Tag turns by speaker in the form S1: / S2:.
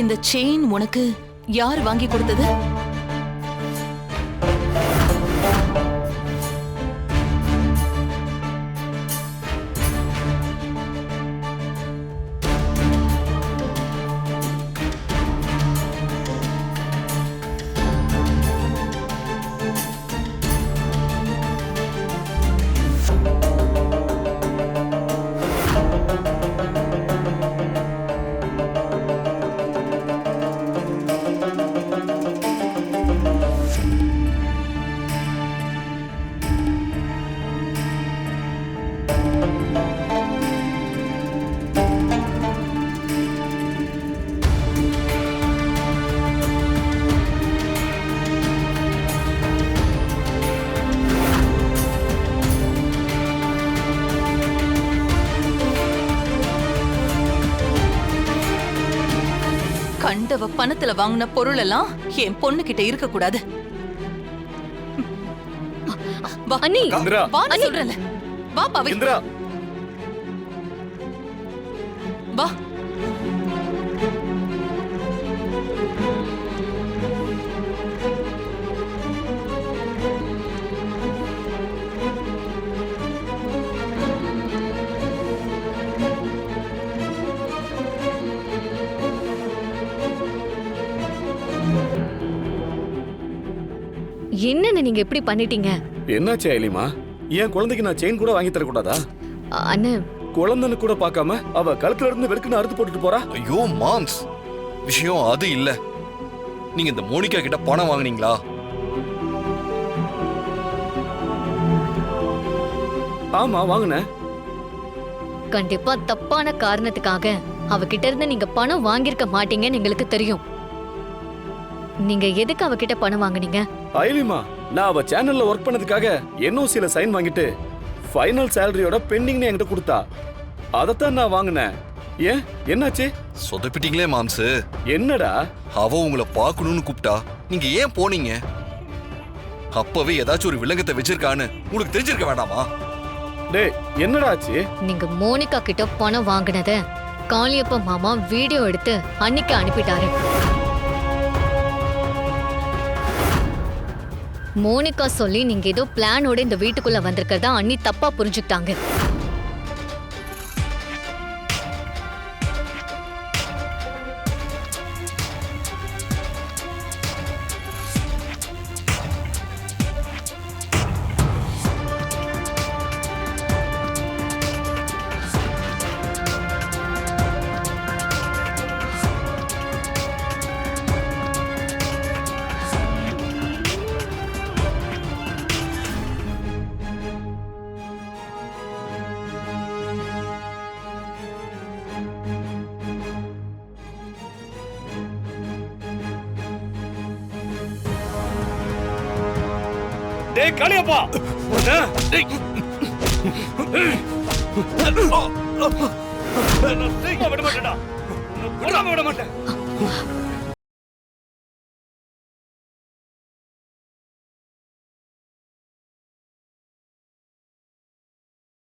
S1: இந்த செயின் உனக்கு யார் வாங்கி கொடுத்தது? கண்டவ பணத்துல வாங்கின பொருள் எல்லாம் என் பொண்ணு கிட்ட இருக்க கூடாது.
S2: அண்ணி
S1: வா சொல்றேன்ல. வா பாவி. வா.
S2: என்னன்னு நீங்க எப்படி பண்ணிட்டீங்க?
S3: என்னாச்சு ஐலிமா? என் குழந்தைக்கு நான் செயின் கூட வாங்கி தர கூடாதா?
S2: அண்ணே,
S3: குழந்தைன்னு கூட பார்க்காம அவ கழுத்துல இருந்து வெறுக்குன்னு அறுத்து போட்டுட்டு போறா.
S4: ஐயோ மாம்ஸ், விஷயம் அது இல்ல. நீங்க இந்த மோனிகா கிட்ட பணம் வாங்குனீங்களா?
S3: ஆமா வாங்குனேன்.
S2: கண்டிப்பா தப்பான காரணத்துக்காக அவகிட்ட இருந்து நீங்க பணம் வாங்கியிருக்க மாட்டீங்கன்னு எங்களுக்கு தெரியும். நீங்க எதுக்கு அவகிட்ட பணம் வாங்குனீங்க?
S3: ஐலிமா, நான் அவ சேனல்ல ஒர்க் பண்ணதுக்காக NOCல சைன் வாங்கிட்டு ஃபைனல் சேலரியோட பெண்டிங்னு என்கிட்ட கொடுத்தா. அதத்தான் நான் வாங்கினேன். ஏன் என்னாச்சு?
S4: சொதப்பிட்டீங்களே மாம்ஸ்.
S3: என்னடா?
S4: அவ உங்களை பார்க்கணும்னு கூப்பிட்டா நீங்க ஏன் போனீங்க? அப்பவே ஏதாச்சும் ஒரு விலங்கத்தை வச்சிருக்கான்னு உங்களுக்கு தெரிஞ்சிருக்க வேண்டாமா?
S3: டேய், என்னடா ஆச்சு?
S2: நீங்க மோனிகா கிட்ட பணம் வாங்கினத காளியப்ப மாமா வீடியோ எடுத்து அன்னைக்கு அனுப்பிட்டாரு. மோனிகா சொல்லி நீங்க ஏதோ பிளானோட இந்த வீட்டுக்குள்ள வந்திருக்கிறதா அண்ணி தப்பா புரிஞ்சுக்கிட்டாங்க.
S3: டேய் காளியப்பா, விட மாட்டேன்டா. விட மாட்டேன்.